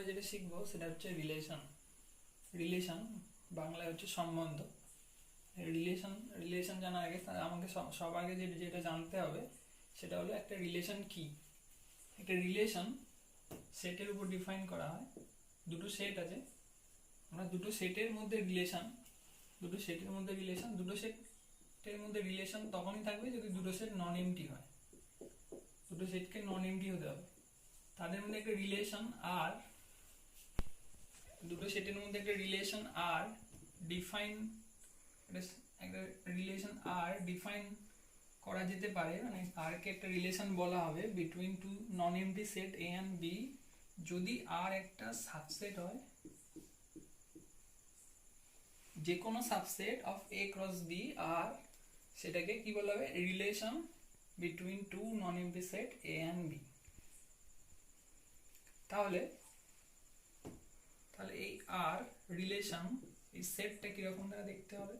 আমরা যেটা শিখবো সেটা হচ্ছে রিলেশন। রিলেশন বাংলায় হচ্ছে সম্বন্ধ। রিলেশন রিলেশন জানার আগে আমাকে সব আগে যেটা জানতে হবে সেটা হলো একটা রিলেশন কি। একটা রিলেশন সেটের উপর ডিফাইন করা হয়। দুটো সেট আছে, আমরা দুটো সেটের মধ্যে রিলেশন দুটো সেটের মধ্যে রিলেশন তখনই থাকবে যদি দুটো সেট নন এমটি হয়। দুটো সেটকে নন এমটি হতে হবে, তাদের মধ্যে একটা রিলেশন আর দুটো সেটের মধ্যে একটা রিলেশন আর ডিফাইন একটা রিলেশন আর ডিফাইন করা যেতে পারে, মানে আর কে একটা রিলেশন বলা হবে between two non empty set A and B যদি আর একটা সাবসেট হয়, যে কোনো subset of A cross B R সেটাকে কি বলা হবে, relation between two non empty set A and B. তাহলে এই আর রিলেশন এই সেটটা কিরকম দ্বারা দেখতে হবে,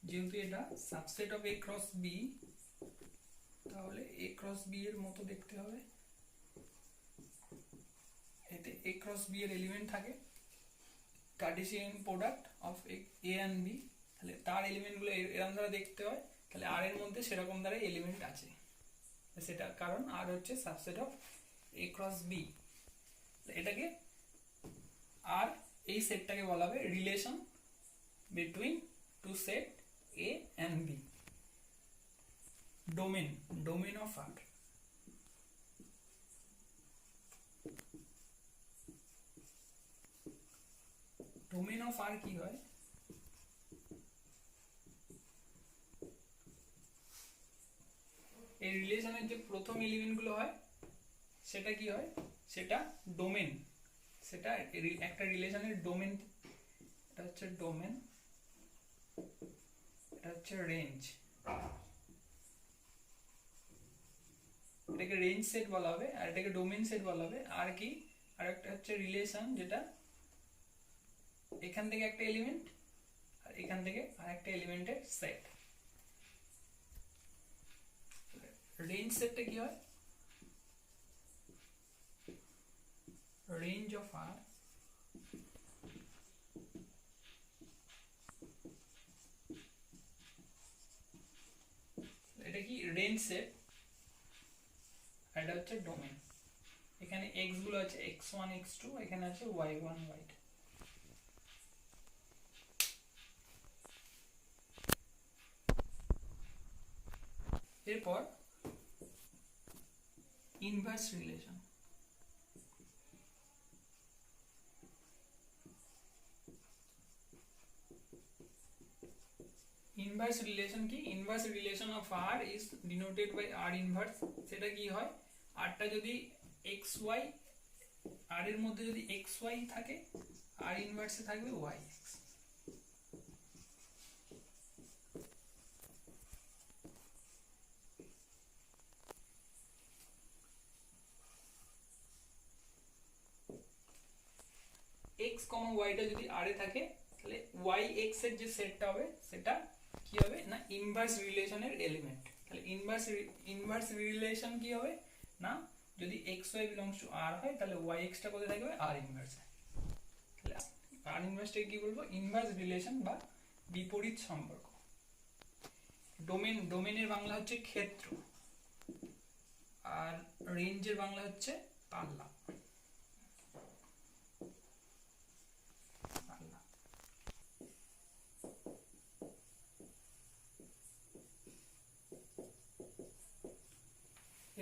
যেহেতু এটা subset of A cross B তাহলে এ ক্রস বি এর মতো দেখতে হবে। এতে এ ক্রস বি এর এলিমেন্ট থাকে, Cartesian product of A and B, তাহলে তার এলিমেন্টগুলো এরকম দ্বারা দেখতে হয়। তাহলে আর এর মধ্যে সেরকম দ্বারা এলিমেন্ট আছে, সেটা কারণ আর হচ্ছে subset of A cross B. এটাকে আর এই সেটটাকে বলা হবে relation between two set A and B. Domain of R. Domain of R কি হয়, এই রিলেশনের যে প্রথম এলিমেন্ট গুলো হয় সেটা কি হয়, সেটা ডোমেন, সেটা একটা রিলেশনের ডোমেন। এটা হচ্ছে ডোমেন, এটা হচ্ছে রেঞ্জ। এটাকে রেঞ্জ সেট বলা হবে আর এটাকে ডোমেন সেট বলা হবে। আর কি, আর একটা হচ্ছে রিলেশন যেটা এখান থেকে একটা এলিমেন্ট আর এখান থেকে আরেকটা এলিমেন্টের সেট। রেঞ্জ সেটটা কি হয়, রেঞ্জ অফ আর এটা কি রেঞ্জ সেট, এটা হচ্ছে ডোমেন। এখানে x গুলো আছে x1 x2, এখানে আছে y1 y2। এরপর ইনভার্স রিলেশন। ইনভার্স রিলেশন কি, inverse relation of R is denoted by R inverse. সেটা কি হয়, আরটা যদি এক্স ওয়াই, আর এর মধ্যে যদি এক্স ওয়াই থাকে আর ইনভার্সে থাকবে ওয়াই এক্স। এক্স কমা ওয়াইটা যদি আর এ থাকে তাহলে ওয়াই এক্স এর যে সেটটা হবে সেটা কি হবে না ইনভার্স রিলেশনের এলিমেন্ট। তাহলে ইনভার্স রিলেশন কি হবে না, যদি এক্স ওয়াই বিলংস টু আর হয় তাহলে ওয়াই এক্সটা কোথায় থাকবে আর ইনভার্সে। তাহলে আর ইনভার্সটাকে কি বলবো, ইনভার্স রিলেশন বা বিপরীত সম্পর্ক। ডোমেনের বাংলা হচ্ছে ক্ষেত্র আর রেঞ্জের বাংলা হচ্ছে পাল্লা।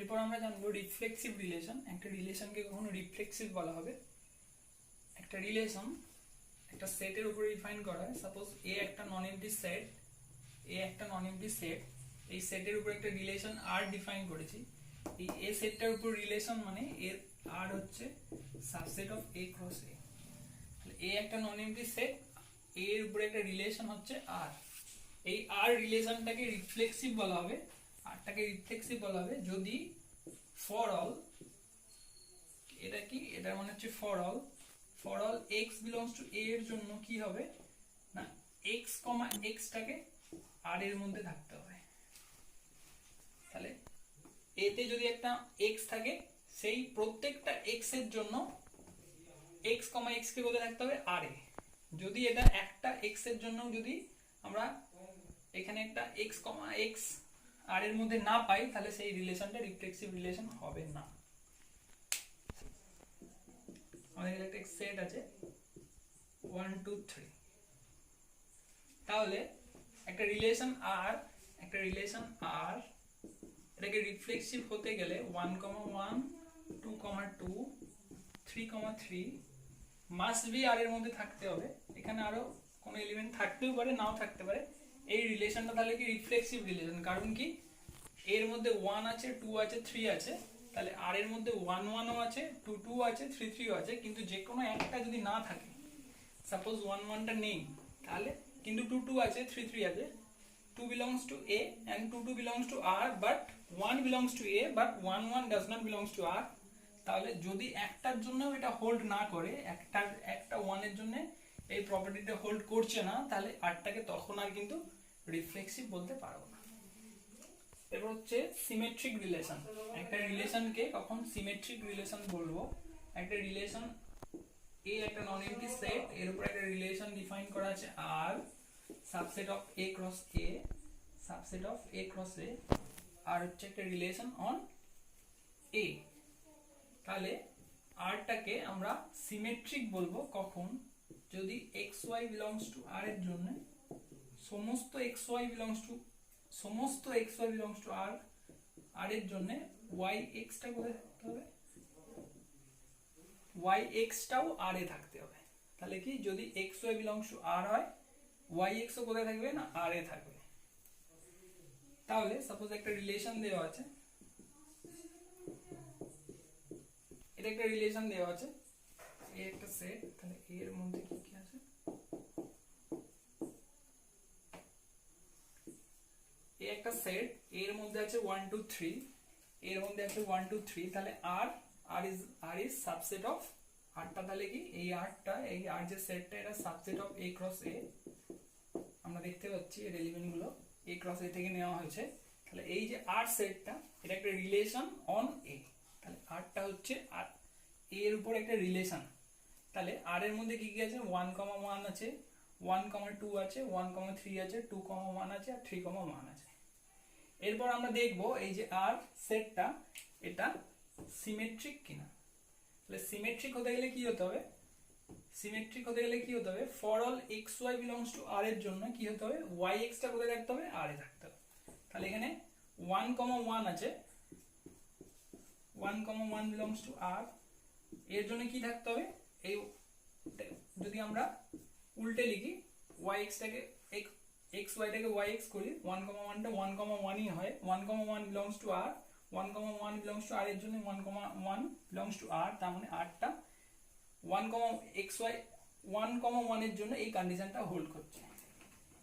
এরপর আমরা জানবো রিফ্লেক্সিভ রিলেশন। একটা রিলেশনকে কখনো রিফ্লেক্সিভ বলা হবে। একটা রিলেশন একটা সেটের উপরে ডিফাইন করা হয়। সাপোজ এ একটা নন এমটি সেট, এই সেটের উপর একটা রিলেশন আর ডিফাইন করেছি। এই এ সেটটার উপর রিলেশন মানে এর আর হচ্ছে সাবসেট অফ এ ক্রস এ। তাহলে এ একটা নন এমটি সেট, এর উপরে একটা রিলেশন হচ্ছে আর। এই আর রিলেশনটাকে রিফ্লেক্সিভ বলা হবে, আরটাকে রিফ্লেক্সিভ বলা হবে যদি ফর অল, এটা কি, এটার মানে হচ্ছে for all x belongs to a এর জন্য কি হবে না x, xটাকে আর এর মধ্যে থাকতে হবে। তাহলে এতে যদি একটা x থাকে সেই প্রত্যেকটা x এর জন্য x, x কে কোথায় রাখতে হবে r এ। যদি এটা একটা x এর জন্য যদি আমরা এখানে একটা x, x r এর মধ্যে না পাই তাহলে সেই রিলেশনটা রিফ্লেক্সিভ রিলেশন হবে না। আমাদের একটা সেট আছে 1 2 3, তাহলে একটা রিলেশন r এটাকে রিফ্লেক্সিভ হতে গেলে 1 1 2 2 3 3 মাস্ট বি আর এর মধ্যে থাকতে হবে। এখানে আরো কোন এলিমেন্ট থাকতেও পারে নাও থাকতে পারে। এই রিলেশনটা তাহলে কি রিফ্লেক্সিভ রিলেশন, কারণ কি এর মধ্যে 1 আছে 2 আছে 3 আছে, তাহলে আর এর মধ্যে 1 1 ও আছে 2 2 আছে 3 3 ও আছে, কিন্তু যে কোনো একটা যদি না থাকে, সাপোজ 1 1 টা নেই তাহলে, কিন্তু 2 2 আছে 3 3 আছে, 2 belongs to A and 2 2 belongs to R, but 1 belongs to A but 1 1 does not belongs to R, তাহলে যদি একটার জন্য এটা হোল্ড না করে, একটা 1 এর জন্য এই প্রপার্টিটা হোল্ড করছে না, তাহলে আরটাকে তখন আর কিন্তু রিফ্লেক্সিভ বলতে পারবো না। এবার হচ্ছে সিমেট্রিক রিলেশন। একটা রিলেশনকে কখন সিমেট্রিক রিলেশন বলবো, একটা রিলেশন এ একটা নন এমপ্টি সেট, এর উপর একটা রিলেশন ডিফাইন করা আছে R, subset of A cross A, subset of A cross A, আর হচ্ছে একটা রিলেশন অন A। তাহলে আরটাকে আমরা সিমেট্রিক বলবো কখন, যদি xy belongs to R এর জন্য সমস্ত xy belongs to R, R এর জন্য yx টা কোথায় থাকতে হবে, yx টাও R এ থাকতে হবে। তাহলে কি যদি xy belongs to R হয়, yx ও কোথায় থাকবে না R এ থাকবে। তাহলে সাপোজ একটা রিলেশন দেওয়া আছে, এটা একটা রিলেশন দেওয়া আছে, এই একটা সেট, তাহলে এর মধ্যে কি কি আছে, এই একটা সেট, এর মধ্যে আছে 1 2 3, এর মধ্যে আছে 1 2 3, তাহলে r is সাবসেট অফ rটা, তাহলে কি এই rটা, এই r যে সেটটা, এটা subset of A cross A। আমরা দেখতে পাচ্ছি এর এলিমেন্ট গুলো A ক্রস A থেকে নেওয়া হয়েছে। তাহলে এই যে r সেটটা, এটা একটা রিলেশন অন A, তাহলে rটা হচ্ছে r এর উপর একটা রিলেশন। তাহলে r এর মধ্যে কি কি আছে, 1 1 আছে, 1 2 আছে, 1 3 আছে, 2 1 আছে আর 3 1 আছে। এরপর আমরা দেখব এই যে r সেটটা এটা সিমেট্রিক কিনা। তাহলে সিমেট্রিক হতে গেলে কি হতে হবে, for all xy belongs to r এর জন্য কি হতে হবে, yx টা কোথায় রাখতে হবে, r এ থাকতে হবে। তাহলে এখানে 1 1 আছে, 1 1 belongs to r, এর জন্য কি থাকতে হবে, এই যদি আমরা উল্টে লিখি yx টাকে xy টাকে yx করি, 1 1 টা 1 1 ই হয়, 1 1 belongs to r, 1 1 belongs to r এর জন্য 1 1 belongs to r, তার মানে r টা 1 xy 1 1 এর জন্য এই কন্ডিশনটা হোল্ড করছে।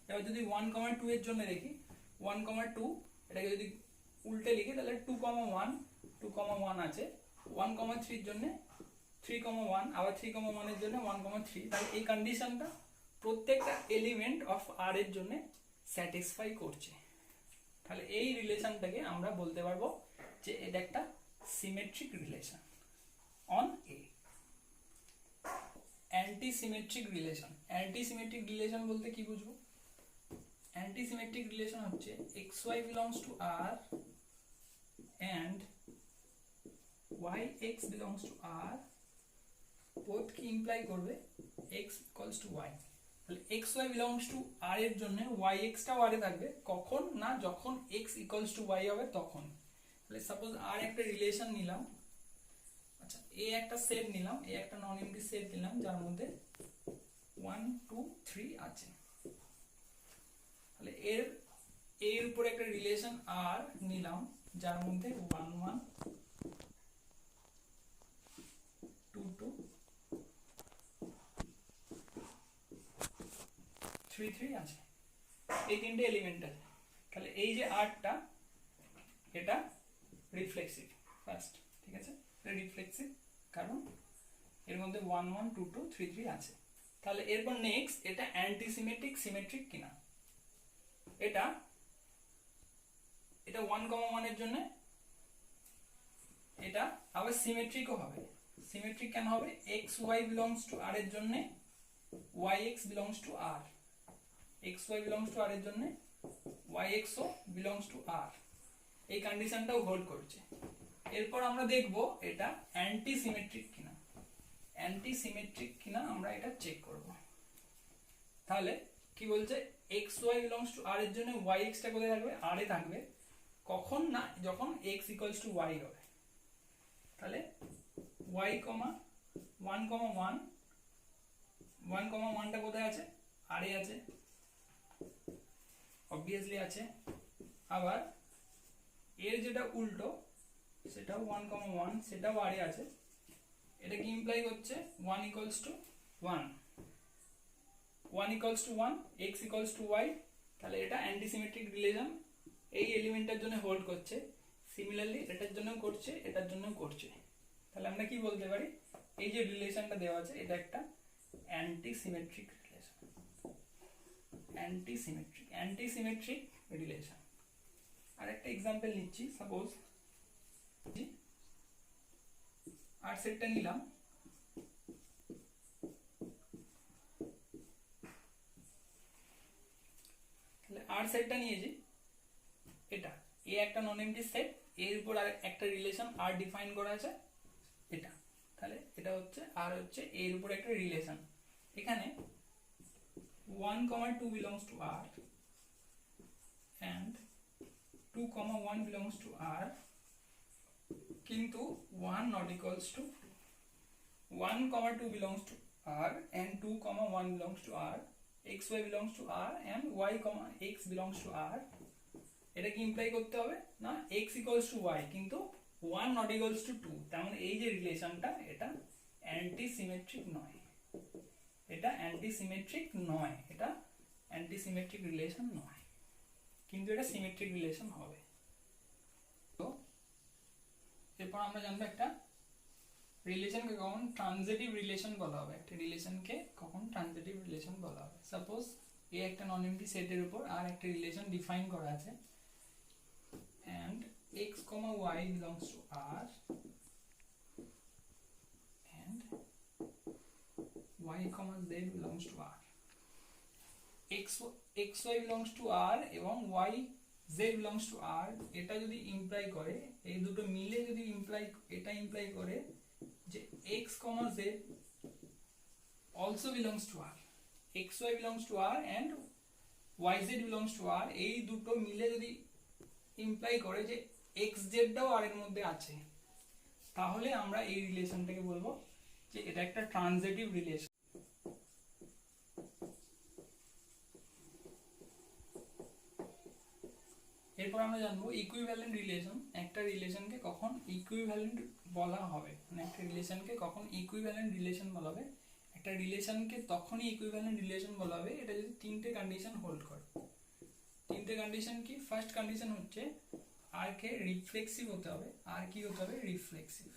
এবার যদি 1 2 এর জন্য দেখি, 1 2 এটাকে যদি উল্টে লিখি তাহলে 2 1 আছে, 1 3 এর জন্য 3 1, আবার 3 1 এর জন্য 1 3, তাহলে এই কন্ডিশনটা প্রত্যেকটা এলিমেন্ট অফ r এর জন্য স্যাটিসফাই করছে। তাহলে এই রিলেশনটাকে আমরা বলতে পারবো যে এটা একটা symmetric relation on A। Antisymmetric relation বলতে কি বুঝবো, অ্যান্টিসিমেট্রিক রিলেশন হচ্ছে xy belongs to R and yx belongs to R, both কি ইমপ্লাই করবে x equals to y। তাহলে xy belongs to R এর জন্য yx টাও R এ থাকবে, কখন না যখন x equals to y হবে তখন। তাহলে সাপোজ R একটা রিলেশন নিলাম, আচ্ছা A একটা সেট নিলাম, A একটা নন এমপ্টি সেট নিলাম যার মধ্যে 1 2 3 আছে। তাহলে এর উপর একটা রিলেশন R নিলাম যার মধ্যে 1 1 2 2 3 3 আছে, এই তিনটে এলিমেন্ট আছে। তাহলে এই যে আরটা এটা রিফ্লেক্সিভ ফার্স্ট, ঠিক আছে, এটা রিফ্লেক্সিভ কারণ এর মধ্যে 1 1 2 2 3 3 আছে। তাহলে এরপর নেক্সট এটা অ্যান্টিসিমেট্রিক সিমেট্রিক কিনা, এটা 1 1 এর জন্য এটা আবার সিমেট্রিকও হবে, সিমেট্রিক কেন হবে? X y belongs to R এর জন্য y x belongs to R, x y belongs to R এর জন্য ওয়াই এক্স ও বিলংস টু আর, এই কন্ডিশনটাও হোল্ড করছে। এরপর আমরা দেখব এটা অ্যান্টি সিমেট্রিক কিনা, অ্যান্টি সিমেট্রিক কিনা আমরা এটা চেক করব। তাহলে কি বলছে? X y belongs to R এর জন্য ওয়াই এক্সটা কোথায় থাকবে? আর এ থাকবে। কখন না? যখন এক্স ইকুয়ালস টু ওয়াই হবে। তাহলে Y comma one comma one, one comma ওয়ানটা কোথায় আছে? আর এ আছে, অবভিয়াসলি আছে। আবার এর যেটা উল্টো সেটাও ওয়ান কমা ওয়ান, সেটাও আর এ আছে। এটা কি ইমপ্লাই করছে? One equals to one, one equals to one, X equals to Y. তাহলে এটা অ্যান্টিসিমেট্রিক রিলেশন এই এলিমেন্টের জন্য হোল্ড করছে। সিমিলারলি এটার জন্য করছে, এটার জন্য করছে। তাহলে আমরা কি বলতে পারি? এই যে রিলেশনটা দেওয়া আছে এটা একটা antisymmetric relation, antisymmetric, antisymmetric relation. আর একটা এক্সাম্পল নিচ্ছি। সাপোজ আর সেটটা নিলাম, তাহলে আর সেটটা নিয়েছি, এটা এ একটা নন এমটি সেট, এর উপর আর একটা রিলেশন আর ডিফাইন করা আছে এটা। তাহলে এটা হচ্ছে আর হচ্ছে এর উপর একটা রিলেশন। এখানে 1, 2 belongs to R and 2, 1 belongs to R, কিন্তু 1 not equals to 1, 2 belongs to R and 2, 1 belongs to R, x, y belongs to R and y, x belongs to R। এটা কি ইমপ্লাই করতে হবে? না x equals to y কিন্তু 1 not equals to 2, তার মানে এই যে রিলেশনটা এটা অ্যান্টিসিমেট্রিক নয়, এটা অ্যান্টিসিমেট্রিক নয়, এটা অ্যান্টিসিমেট্রিক রিলেশন নয়, কিন্তু এটা সিমেট্রিক রিলেশন হবে। তো এরপর আমরা জানবো একটা রিলেশনকে কখন ট্রানজিটিভ রিলেশন বলা হবে, একটা রিলেশনকে কখন ট্রানজিটিভ রিলেশন বলা হবে। সাপোজ এই একটা নন এমটি সেটের উপর আর একটা রিলেশন ডিফাইন করা আছে and x, y belongs to R and y, z belongs to R, x y belongs to R এবং y z belongs to R। এটা যদি ইমপ্লাই করে, এই দুটো মিলে যদি এটা ইমপ্লাই করে যে x, z also belongs to R, x y belongs to R and y z belongs to R, এই দুটো মিলে যদি ইমপ্লাই করে যে x z টাও আর এর মধ্যে আছে, তাহলে আমরা এই রিলেশনটাকে বলবো যে এটা একটা ট্রানজিটিভ রিলেশন। এরপর আমরা জানবো ইকুইভ্যালেন্ট রিলেশন, একটা রিলেশনকে কখন ইকুইভ্যালেন্ট বলা হবে, মানে একটা রিলেশনকে কখন ইকুইভ্যালেন্ট রিলেশন বলা হবে। একটা রিলেশনকে তখনই ইকুইভ্যালেন্ট রিলেশন বলা হবে এটা যদি তিনটে কন্ডিশন হোল্ড করে। তিনটে কন্ডিশন কি? ফার্স্ট কন্ডিশন হচ্ছে আর কে রিফ্লেক্সিভ হতে হবে, আর কি হতে হবে? রিফ্লেক্সিভ,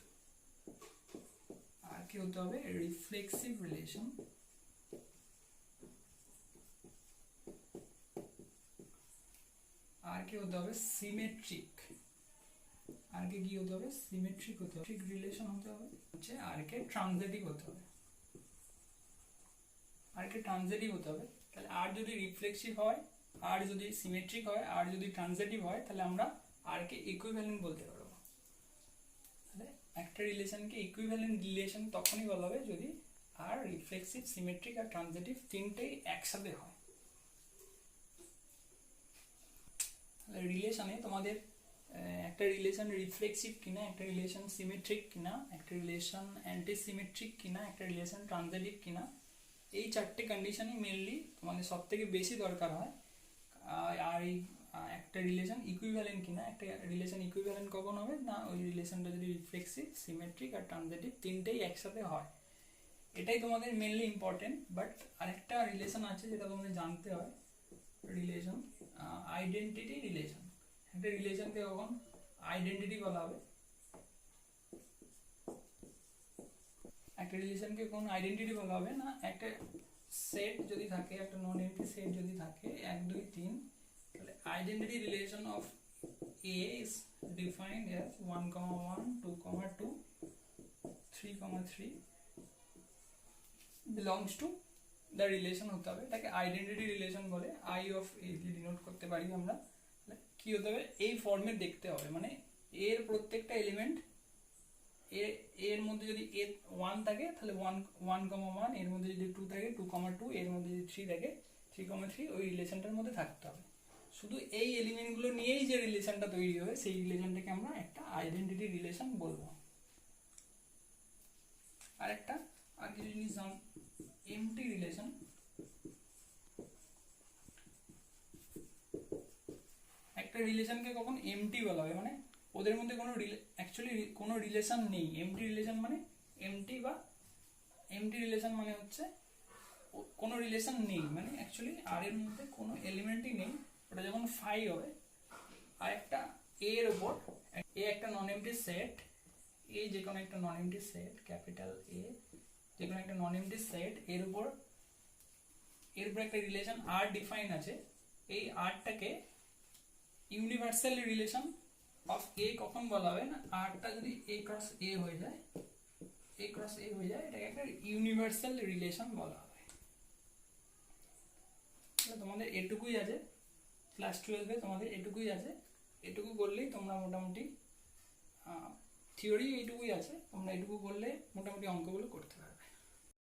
আর কি হতে হবে? Reflexive relation. আর কি হতে হবে? সিমেট্রিক, আর কে কি হতে হবে? সিমেট্রিক হতে হবে, ঠিক রিলেশন হতে হবে। হচ্ছে আর কে ট্রানজিটিভ হতে হবে, আর কে ট্রানজিটিভ হতে হবে। তাহলে আর যদি রিফ্লেক্সিভ হয়, আর যদি সিমেট্রিক হয়, আর যদি ট্রানজিটিভ হয়, তাহলে আমরা আর কে ইকুইভ্যালেন্ট বলতে পারবো। তাহলে একটা রিলেশনকে ইকুইভ্যালেন্ট রিলেশন তখনই বলা হবে যদি আর রিফ্লেক্সিভ, সিমেট্রিক আর ট্রানজিটিভ তিনটেই একসাথে হয়। তাহলে রিলেশনে তোমাদের একটা রিলেশন রিফ্লেক্সিভ কিনা, একটা রিলেশন সিমেট্রিক কিনা, একটা রিলেশন অ্যান্টিসিমেট্রিক কিনা, একটা রিলেশন ট্রানজিটিভ কিনা, এই চারটে কন্ডিশনই মেনলি তোমাদের সব থেকে বেশি দরকার হয়। আর এই একটা রিলেশন ইকুইভ্যালেন্ট কিনা, একটা রিলেশন ইকুইভ্যালেন্ট কখন হবে? না ওই রিলেশনটা যদি রিফ্লেক্সিভ, সিমেট্রিক আর ট্রানজিটিভ তিনটেই একসাথে হয়, এটাই তোমাদের মেনলি ইম্পর্টেন্ট। বাট আরেকটা রিলেশন আছে যেটা তোমাদের জানতে হয়, রিলেশন আইডেন্টিটি রিলেশন। একটা রিলেশনকে কখন আইডেন্টিটি বলা হবে, একটা রিলেশনকে কোন আইডেন্টিটি বলা হবে? না একটা সেট যদি থাকে, একটা নন এমটি সেট যদি থাকে 1, 2, 3, তাহলে identity relation of A is defined as 1, 1, 2, 2, 3, belongs to the relation হতে হবে, এটাকে আইডেন্টিটি রিলেশন বলে, আই অফ এ দিয়ে ডিনোট করতে পারি আমরা। কি হতে হবে, এই ফর্মে দেখতে হবে, মানে এর প্রত্যেকটা এলিমেন্ট এর মধ্যে যদি এ 1 থাকে তাহলে 1,1, এর মধ্যে যদি 2 থাকে 2,2, এর মধ্যে যদি 3 থাকে 3,3, ওই রিলেশনটার মধ্যে থাকতে হবে। শুধু এই এলিমেন্টগুলো নিয়েই যে রিলেশনটা তৈরি হবে সেই রিলেশনটাকে আমরা একটা আইডেন্টিটি রিলেশন বলবো। আর কিছু জিনিস যেমন এমটি রিলেশন, একটা রিলেশনকে কখন এমটি বলা হয়, মানে ওদের মধ্যে কোনো অ্যাকচুয়ালি কোনো রিলেশন নেই। এমটি রিলেশন মানে এমটি রিলেশন মানে হচ্ছে কোনো রিলেশন নেই, মানে অ্যাকচুয়ালি আর এর মধ্যে কোনো এলিমেন্টই নেই, ওটা যখন ফাই হবে। আর একটা এর উপর এ একটা নন এমটি সেট, এ যে কোনো একটা নন এমটি সেট, ক্যাপিটাল এ যে কোনো একটা নন এমটি সেট, এর উপর একটা রিলেশন আর ডিফাইন আছে। এই আরটাকে ইউনিভার্সাল রিলেশন অফ এ কখন বলা হবে না, আরটা যদি এ ক্রস এ হয়ে যায়, এটাকে একটা ইউনিভার্সাল রিলেশন বলা হবে। তোমাদের এটুকুই আছে, ক্লাস 12-এ তোমাদের এটুকুই আছে, এটুকু করলেই তোমরা মোটামুটি থিওরি এইটুকুই আছে, তোমরা এটুকু করলে মোটামুটি অঙ্কগুলো করতে পারবে।